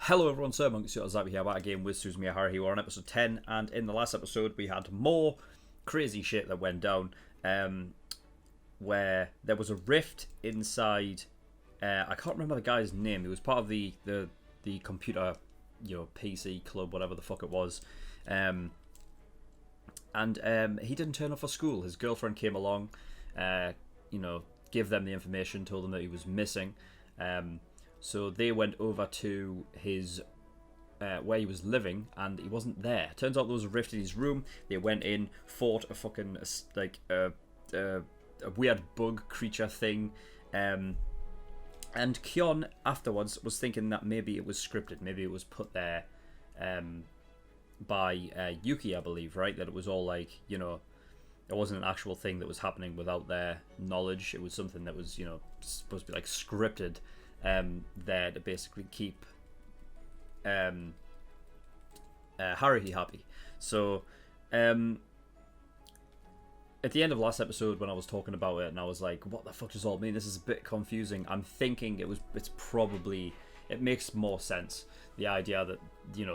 Hello everyone, SirMonkeySuit here back again with Suzumiya Haruhi. We're on episode 10, and in the last episode we had more crazy shit that went down, where there was a rift inside, I can't remember the guy's name. He was part of the computer, PC club, whatever the fuck it was, and he didn't turn up for school. His girlfriend came along, gave them the information, told them that he was missing, so they went over to his where he was living, and he wasn't there. Turns out there was a rift in his room. They went in, fought a fucking a weird bug creature thing, and Kyon afterwards was thinking that maybe it was scripted, maybe it was put there by Yuki, I believe, right? That it was all like, it wasn't an actual thing that was happening without their knowledge. It was something that was, supposed to be like scripted, there to basically keep Haruhi happy. So at the end of last episode, when I was talking about it and I was like, what the fuck does all mean? This is a bit confusing. I'm thinking it makes more sense, the idea that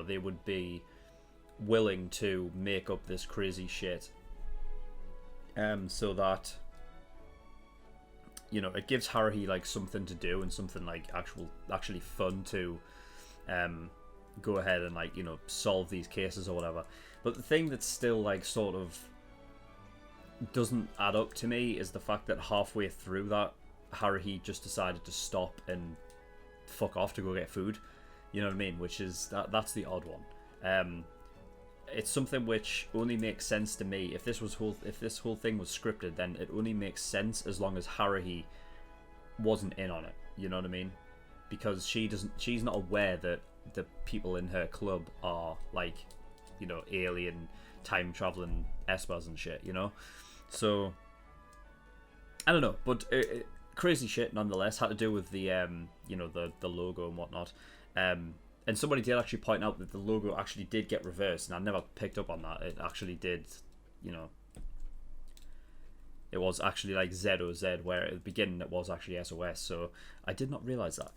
they would be willing to make up this crazy shit, so that it gives Haruhi like something to do and something like actually fun to go ahead and solve these cases or whatever. But the thing that's still like sort of doesn't add up to me is the fact that halfway through that, Haruhi just decided to stop and fuck off to go get food. You know what I mean? Which is that's the odd one. It's something which only makes sense to me if this whole thing was scripted. Then it only makes sense as long as Haruhi wasn't in on it. You know what I mean? Because she's not aware that the people in her club are like, alien time traveling espers and shit. So I don't know, but crazy shit nonetheless. Had to do with the the logo and whatnot. And somebody did actually point out that the logo actually did get reversed, and I never picked up on that. It actually did, it was actually like ZOZ, where at the beginning it was actually SOS, so I did not realise that.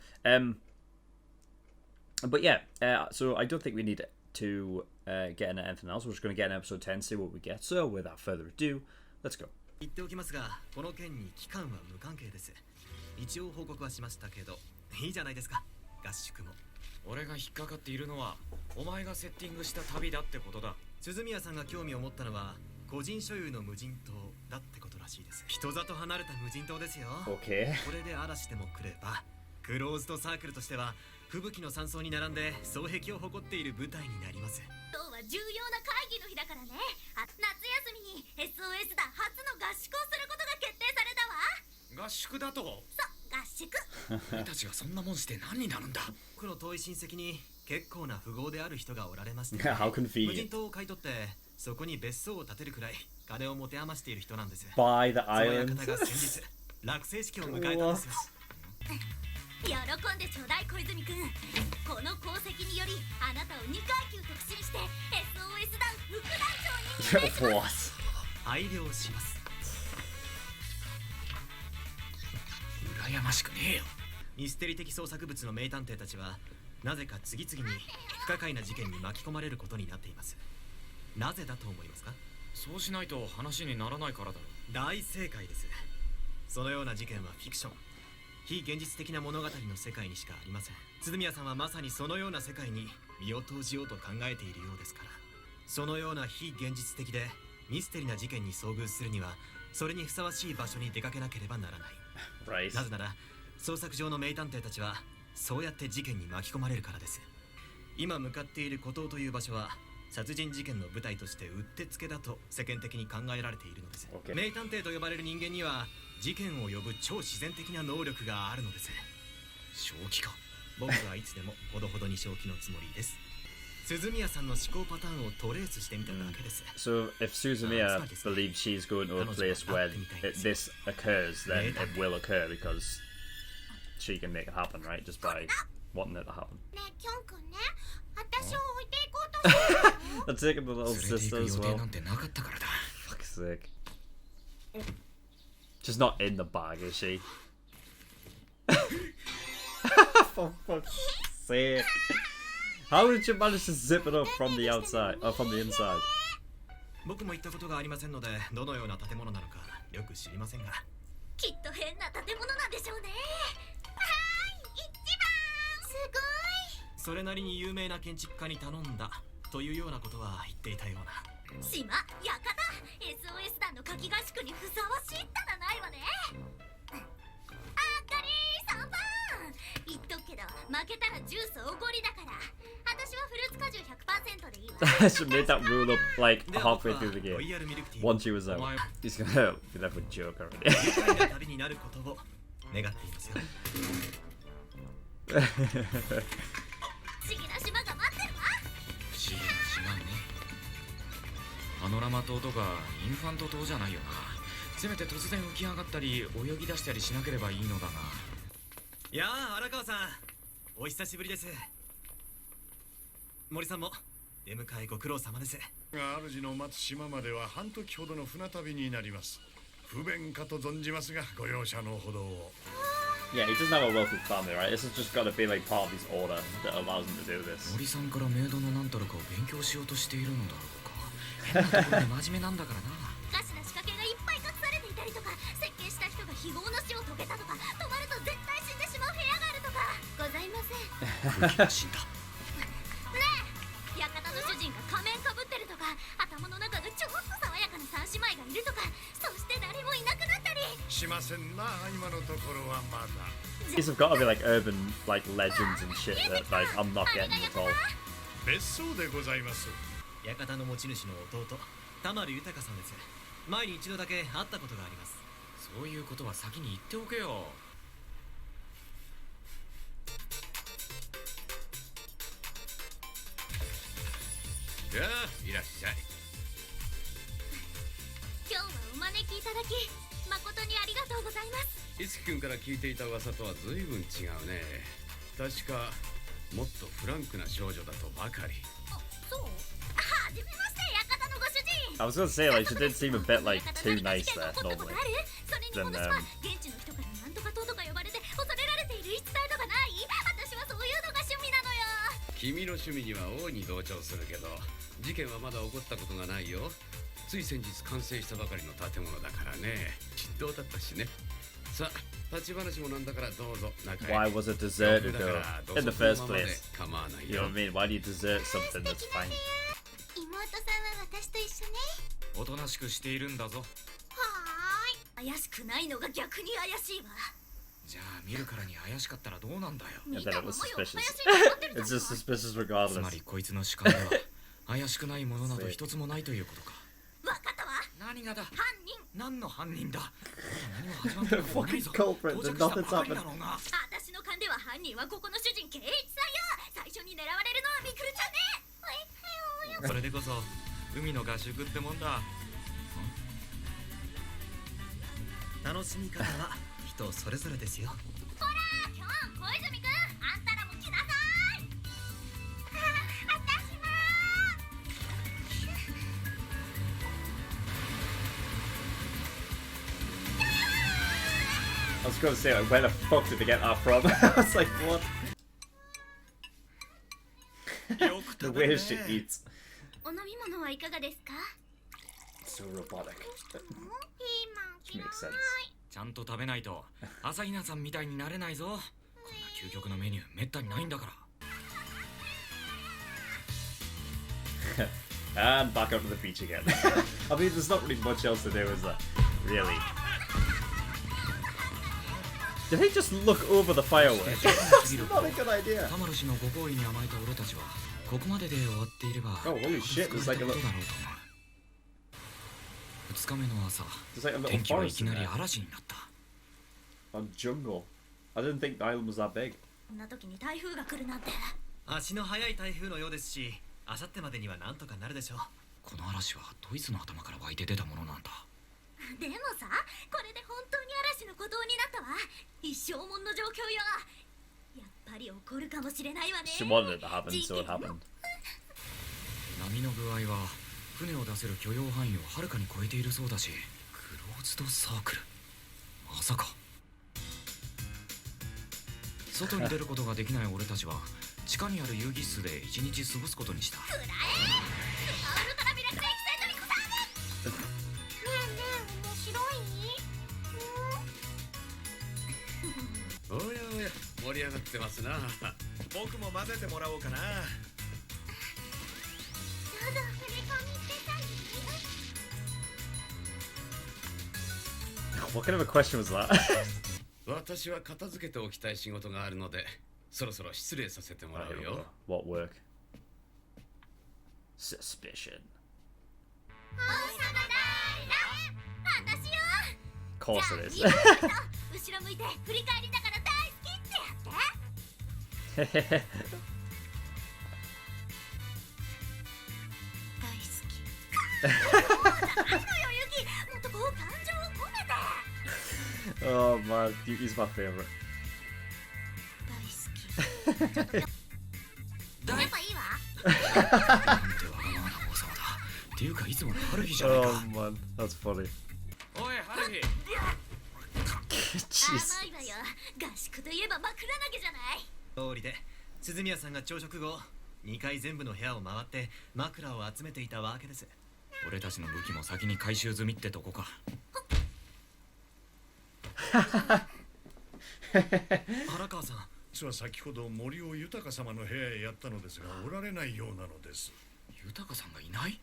But yeah, so I don't think we need to get into anything else. We're just going to get in episode 10, see what we get. So without further ado, let's go. 言っておきますが、この件に期間は無関係です。一応報告はしましたけど、いいじゃないですか。合宿も。俺が引っかかっているのはお前がセッティングした旅だってことだ。鈴宮さんが興味を持ったのは個人所有の無人島だってことらしいです。人里離れた無人島ですよ。Okay. これで嵐でも来れば、クローズドサークルとしては吹雪の山荘に並んで双璧を誇っている舞台になります。今日は重要な会議の日だからね。夏休みに SOS 団初の合宿をすることが決定されたわ。合宿だと？そう、合宿。俺たちがそんなもんして何になるんだ。僕の遠い親戚に結構な富豪である人がおられまして、How convenient. 無人島を買い取ってそこに別荘を建てるくらい金を持て余している人なんです。 Buy the その island. 館が先日落成式を迎えたんですよ。喜んでちょうだい小泉くん。この功績によりあなたを2階級特進して SOS 団副団長に任命します。配慮をします。羨ましくねえよ。ミステリ的創作物の名探偵たちはなぜか次々に不可解な事件に巻き込まれることになっています。なぜだと思いますか？そうしないと話にならないからだろ。大正解です。そのような事件はフィクション、非現実的な物語の世界にしかありません。鈴宮さんはまさにそのような世界に身を投じようと考えているようですから、そのような非現実的でミステリな事件に遭遇するにはそれにふさわしい場所に出かけなければならない。Right. なぜなら捜索上の名探偵たちはそうやって事件に巻き込まれるからです。今向かっている孤島という場所は殺人事件の舞台としてうってつけだと世間的に考えられているのです。Okay. 名探偵と呼ばれる人間には事件を呼ぶ超自然的な能力があるのです。正気か。僕はいつでもほどほどに正気のつもりです。鈴宮さんの思考パターンをトレースしてみただけです。So if Suzumiya believes she's going to a place where this occurs, then it will occur because she can make it happen, right? Just by wanting it to happen. ねえ、キョンくんね、私を置いていこうとしてるの？ They're taking the little 連れて sister 行く as 予定 well. なんてなかったからだ。Fuck's sake. She's not in the bag, is she? For fuck's sake. How did you manage to zip it up from the outside, or from the inside? 僕も行ったことがありませんので、どのような建物なのかよく知りませんが。きっと変な建物なんでしょうね。はーい、一番すごい。それなりに有名な建築家に頼んだというようなことは言っていたような。島、館、SOS 団の夏季合宿にふさわしいったらないわね。あかりー3番言っとくけど、負けたらジュースおごりだから。私はフルーツ果汁 100% でいいわ。I should made that rule up like では halfway 僕は through the ロ game. イヤルミルクティー Once he was out, he's gonna be left with joke already. 愉快な旅になることを願っていますよ。不思議な島が待ってるわ。不思議な島ね。パノラマ島とかインファント島じゃないよな。せめて突然浮き上がったり泳ぎ出したりしなければいいのだが。いやあ、荒川さん、お久しぶりです。森さんも出迎えご苦労様です。主の待つ島までは半時ほどの船旅になります。不便かと存じますが、ご容赦のほどを。Yeah, he doesn't have a wealthy family, right? This has just got to be like part of his order that allows him to do this. 森さんからメイドのなんたらかを勉強しようとしているのだろうか。変なところで真面目なんだからな。おかしな仕掛けがいっぱい隠されていたりとか、設計した人が非業の死を遂げたとか、泊まると絶対死んでしまう部屋があるとか。ございません。空気が死んだ。ねえ、館の主人が仮面かぶってるとか、頭の中がちょっと爽やかな三姉妹がいるとか、そして誰もいなくなったりしませんな、今のところはまだ。 These have got to be like urban like legends and shit that like I'm not getting at all. 別荘でございます。館の持ち主の弟、田丸豊さんです。前に一度だけ会ったことがあります。そういうことは先に言っておけよ。じゃあ、いらっしゃい。今日はお招きいただき誠にありがとうございます。いつきくんから聞いていた噂とは随分違うね。確かもっとフランクな少女だとばかり。あ、そう？はじめまして、館のご主人。 I was gonna say like she did seem a bit like too nice there それに normally. 私は現地の人からなんとか党とか呼ばれて恐れられている言い伝えとかない？私はそういうのが趣味なのよ。君の趣味には大いに同調するけど、事件はまだ起こったことがないよ。つい先日完成したばかりの建物だからね。執刀だったしね。さあ、立ち話もなんだからどうぞ中へ。 Why was it deserted though in the first place? 構わない You よ。 know what I mean? Why do you desert something that's fine? 妹さんは私と一緒ね。おとなしくしているんだぞ。はーい。怪しくないのが逆に怪しいわ。じゃあ見るからに怪しかったらどうなんだよ。 And 見 then た it ま was まよ。 suspicious. 怪しいと思ってる It's じゃ just ない。 suspicious つ regardless. まりこいつの主観では怪しくないものなど一つもないということか。わかったわ。何がだ。犯人。何の犯人だ。何も始まったこともないぞ。 Fucking culprit, 到着したば nothing's かり happened. だろうが。私の勘では犯人はここの主人圭一さんよ。最初に狙われるのはみくるちゃんね。それでこそ海の合宿ってもんだ。楽しみ方は人それぞれですよ。ほら、今日小泉くん、あんたらも来なさい。私も。 I was gonna say like where the fuck did they get that from? I was like what? The way she eats. お飲み物はいかがですか？ So robotic. ピーマン Which makes sense. ちゃんと食べないと朝比奈さんみたいになれないぞ。こんな究極のメニューめったにないんだから。 And back up to the beach again. I mean, there's not really much else to do, is there? Really? Did he just look over the fireworks? That's not a good idea. 田丸氏のご好意に甘えた俺たちはここまでで終わっていれば Oh, holy shit, there's like a ことだ little, ろうと思う。2日目の朝、 there's like a little 天気はい forest き in なり there. 嵐になった。 A jungle. I didn't think the island was that big. こんな時に台風が来るなんて。足の速い台風のようですし、明後日までにはなんとかなるでしょう。この嵐はドイツの頭から湧いて出たものなんだ。でもさ、これで本当に嵐の鼓動になったわ。一生もんの状況よ。やっぱり起こるかもしれないわね。 She wanted it to happen, so it happened. 波の具合は船を出せる許容範囲をはるかに超えているそうだし、クローズドサークル、まさか。外に出ることができない俺たちは地下にある遊戯室で一日過ごすことにした。くらえスーパーウルトラミラクルエキサイトミコさん。ねえねえ、面白い？おやおや、盛り上がってますな。僕も混ぜてもらおうかな。どうぞ触れ込みしてたい。 What kind of a question was that? 私は片付けておきたい仕事があるので、そろそろ失礼させてもらうよ。What work? Suspicion. 王様だーら私よ。 Of course it is. じゃあ後ろ向いて振り返りながら大好きってやって。大好き。あんのよユキ、もっとこう感情を込めて。 Oh man, Yuki's my favorite. 大好き。やっぱいいわ。なんてわがままな王様だ。っていうかいつもの春日じゃない Oh か。 man, that's funny. おい春日。Jeez. 甘いわよ。合宿といえば枕投げじゃない。通りで鈴宮さんが朝食後2回全部の部屋を回って枕を集めていたわけです。俺たちの武器も先に回収済みってとこか。原川さん、実は先ほど森を豊様の部屋へやったのですが、おられないようなのです。豊さんがいない？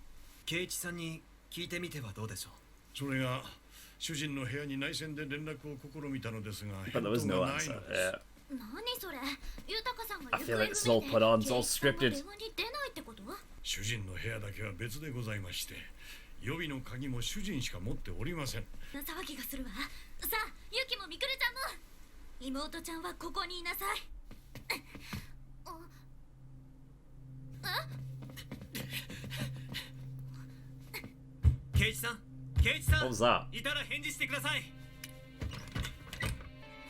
圭一さんに聞いてみてはどうでしょう。それが主人の部屋に内線で連絡を試みたのですが、 But there was 返 no 答がない answer. のです。 Yeah. 何それ。豊さんが I feel like it's all put on, it's all 圭一さんの scripted. 電話に出ないってこと？主人の部屋だけは別でございまして、予備の鍵も主人しか持っておりません。騒ぎがするわ。さあ、ユキもみくるちゃんも。妹ちゃんはここにいなさい。圭一さん、圭一さ What ん was that? いたら返事してください。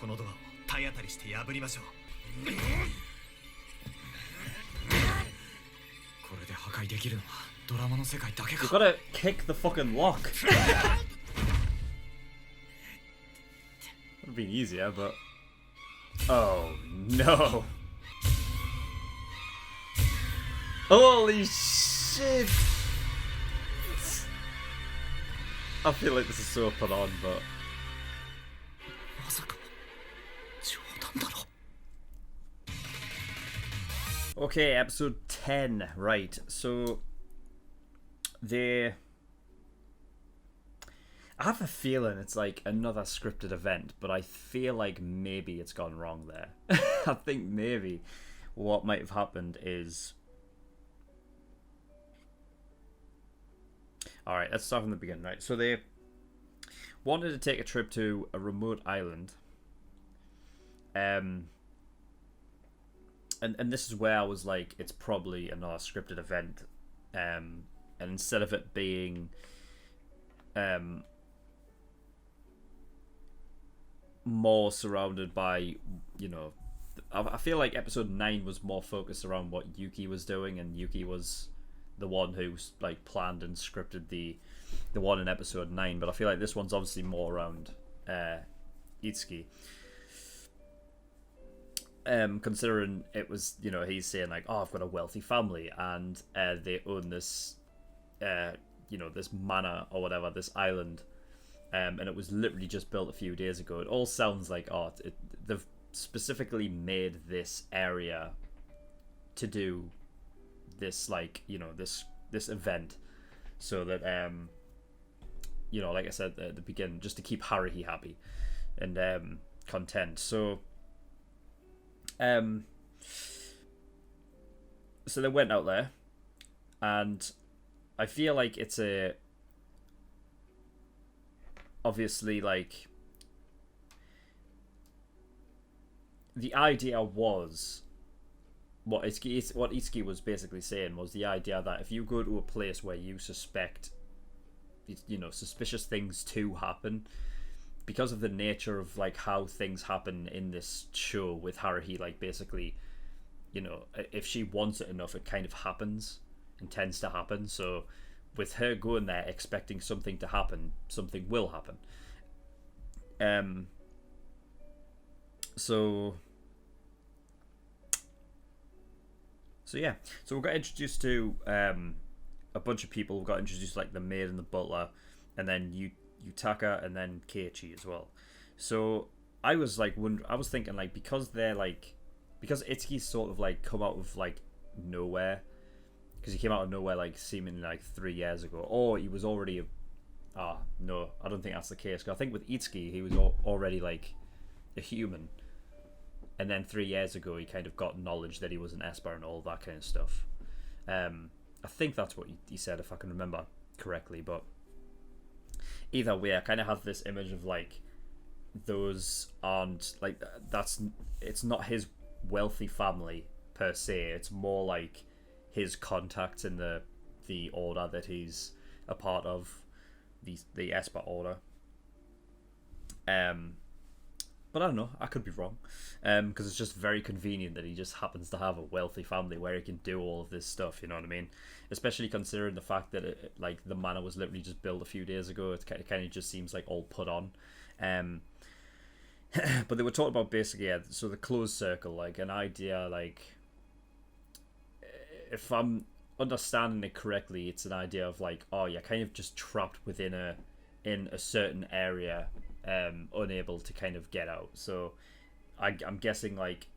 このドアを体当たりして破りましょう。これで破壊できるのはドラマの世界だけ You か。 gotta kick the fucking lock. Would have been easier, but oh no! Holy shit! I feel like this is so put on, but まさか冗談だろ。 okay, episode 10. Right, so I have a feeling it's like another scripted event, but I feel like maybe it's gone wrong there. I think maybe what might have happened is... Alright, let's start from the beginning, right? So they wanted to take a trip to a remote island. And this is where I was like, it's probably another scripted event. And instead of it being... more surrounded by, you know, I feel like episode 9 was more focused around what Yuki was doing, and Yuki was the one who like planned and scripted the one in episode 9, but I feel like this one's obviously more around Itsuki, considering it was, you know, he's saying like, oh, I've got a wealthy family and they own this you know, this manor or whatever, this island. And it was literally just built a few days ago. It all sounds like art. They've specifically made this area to do this, like, you know, this event, so that you know, like I said at the beginning, just to keep Haruhi happy and content. So so they went out there, and I feel like it's a... obviously, like, the idea was what Itsuki was basically saying was the idea that if you go to a place where you suspect, you know, suspicious things to happen, because of the nature of like how things happen in this show with Haruhi, like basically, you know, if she wants it enough, it kind of happens and tends to happen. So with her going there expecting something to happen, something will happen. So So yeah, so we got introduced to a bunch of people. We got introduced to, like, the maid and the butler, and then Yutaka, and then Keiichi as well. So I was like, I was thinking, like, because Itsuki's sort of like come out of like nowhere, because he came out of nowhere like seemingly like 3 years ago, or he was already no, I don't think that's the case. 'Cause I think with Itsuki he was already like a human, and then 3 years ago he kind of got knowledge that he was an Esper and all that kind of stuff. I think that's what he said, if I can remember correctly. But either way, I kind of have this image of like, those aren't like, it's not his wealthy family per se. It's more like his contacts in the order that he's a part of, the Esper order. But I don't know, I could be wrong, because it's just very convenient that he just happens to have a wealthy family where he can do all of this stuff, you know what I mean? Especially considering the fact that like the manor was literally just built a few days ago. It kind of just seems like all put on. But they were talking about basically, yeah, so the closed circle, like an idea, like, if I'm understanding it correctly, it's an idea of like, oh, you're kind of just trapped within a certain area, unable to kind of get out. So I'm guessing, like,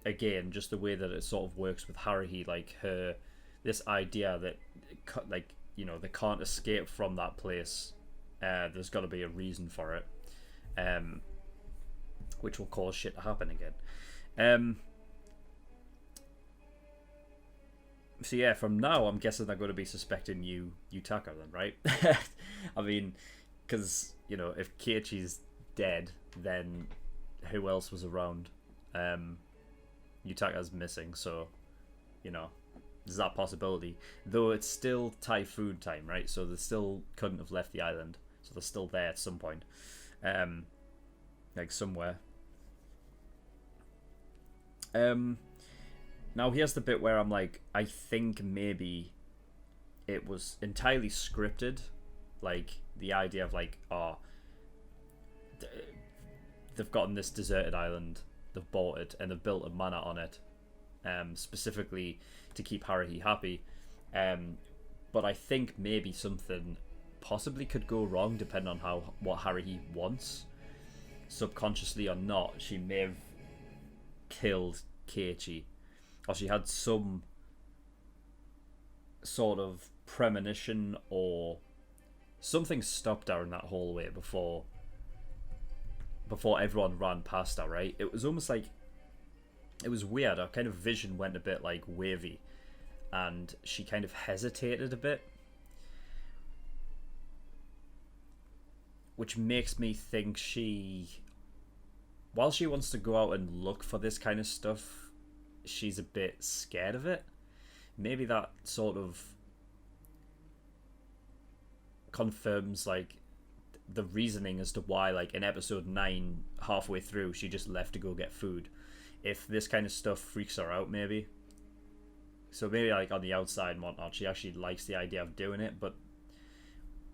again, just the way that it sort of works with Haruhi, like this idea that, like, you know, they can't escape from that place. There's got to be a reason for it, which will cause shit to happen again. So yeah, from now I'm guessing they're going to be suspecting Yutaka then, right? I mean, because, you know, if Keiichi's dead, then who else was around? Yutaka's missing, so, you know, there's that possibility. Though it's still typhoon time, right? So they still couldn't have left the island. So they're still there at some point. Like, somewhere. Now here's the bit where I'm like, I think maybe it was entirely scripted. Like, the idea of like, oh, they've gotten this deserted island, they've bought it, and they've built a manor on it, specifically to keep Haruhi happy. But I think maybe something possibly could go wrong depending on what Haruhi wants. Subconsciously or not, she may have killed Keiichi, or she had some sort of premonition, or something stopped her in that hallway before everyone ran past her, right? It was almost like, it was weird. Her kind of vision went a bit like wavy, and she kind of hesitated a bit, which makes me think while she wants to go out and look for this kind of stuff, she's a bit scared of it. Maybe that sort of confirms like the reasoning as to why, like, in episode 9, halfway through, she just left to go get food. If this kind of stuff freaks her out, maybe. So maybe, like, on the outside and whatnot, she actually likes the idea of doing it, but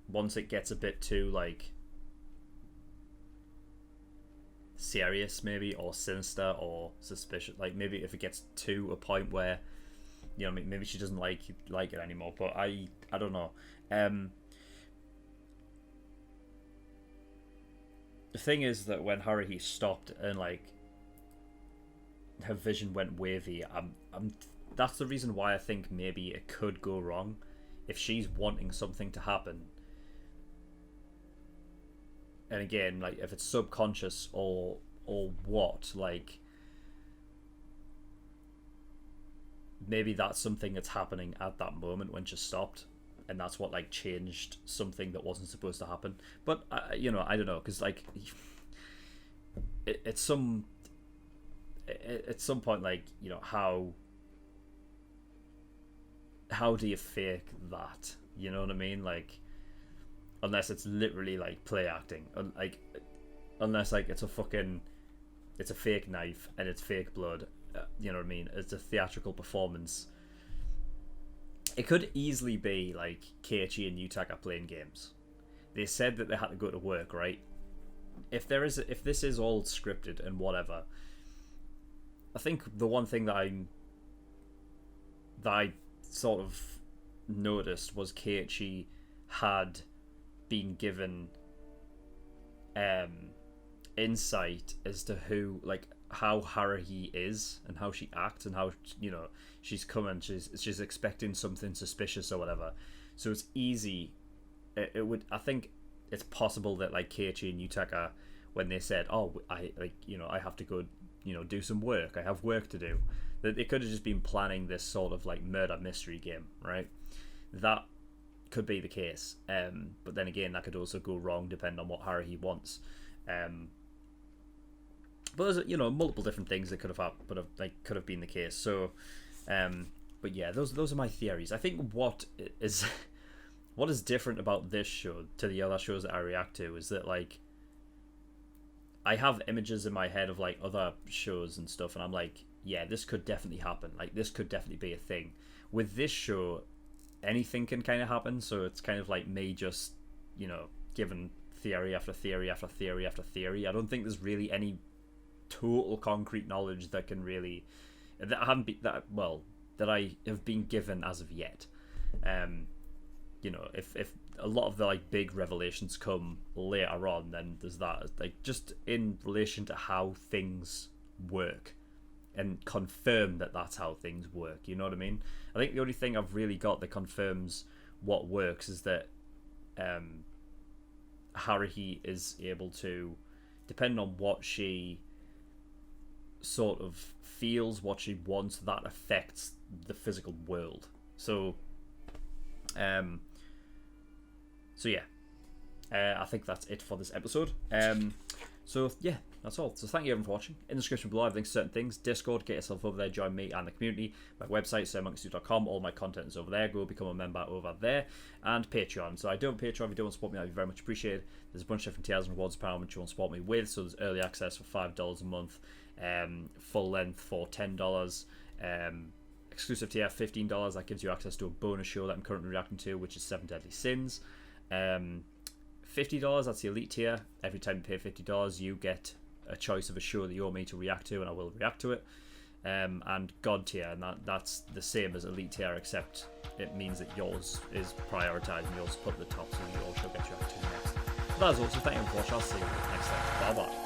once it gets a bit too, like, serious, maybe, or sinister, or suspicious, like, maybe if it gets to a point where, you know, maybe she doesn't like it anymore. But I don't know. The thing is that when Haruhi stopped and, like, her vision went wavy, that's the reason why I think maybe it could go wrong. If she's wanting something to happen, and again, like, if it's subconscious or what, like, maybe that's something that's happening at that moment when she stopped, and that's what, like, changed something that wasn't supposed to happen. But you know, I don't know, because, like, at some point, like, you know, how do you fake that? You know what I mean? Like, unless it's literally, like, play acting, like, unless, like, it's a fake knife and it's fake blood, you know what I mean? It's a theatrical performance. It could easily be like Keiichi and Yutaka playing games. They said that they had to go to work, right? If this is all scripted and whatever, I think the one thing that I'm that I sort of noticed was Keiichi had been given insight as to how Haruhi is and how she acts and how, you know, she's coming, she's expecting something suspicious or whatever. So it's easy. I think it's possible that like Keiichi and Yutaka, when they said, "Oh, I have to go, you know, do some work. I have work to do," that they could have just been planning this sort of like murder mystery game, right? That could be the case. But then again, that could also go wrong depending on what Haruhi wants. But there's, you know, multiple different things that could have been the case. So, but yeah, those are my theories. I think what is different about this show to the other shows that I react to is that, like, I have images in my head of like other shows and stuff, and I'm like, yeah, this could definitely happen. Like, this could definitely be a thing. With this show, anything can kind of happen. So it's kind of like me just, you know, giving theory after theory after theory after theory. I don't think there's really any total concrete knowledge that can really that I have been given as of yet. You know, if a lot of the like big revelations come later on, then there's that, like, just in relation to how things work and confirm that that's how things work, you know what I mean? I think the only thing I've really got that confirms what works is that Haruhi is able to, depending on what she sort of feels, what she wants, that affects the physical world. So yeah, I think that's it for this episode. So yeah, that's all. So thank you everyone for watching. In the description below, I've linked certain things. Discord, get yourself over there, join me and the community. My website, SirMonkeySuit.com, all my content is over there. Go become a member over there. And Patreon. So I do have a Patreon. If you don't want to support me, I'd be very much appreciated. There's a bunch of different tiers and rewards per hour which you want to support me with. So there's early access for $5 a month, full length for $10, exclusive tier $15. That gives you access to a bonus show that I'm currently reacting to, which is 7 Deadly Sins. $50, that's the elite tier. Every time you pay $50, you get a choice of a show that you want me to react to, and I will react to it. And God tier, and that's the same as elite tier, except it means that yours is prioritised and yours put at the top, so your show gets reacted to next. But that's all, so thank you for watching. I'll see you next time. Bye bye.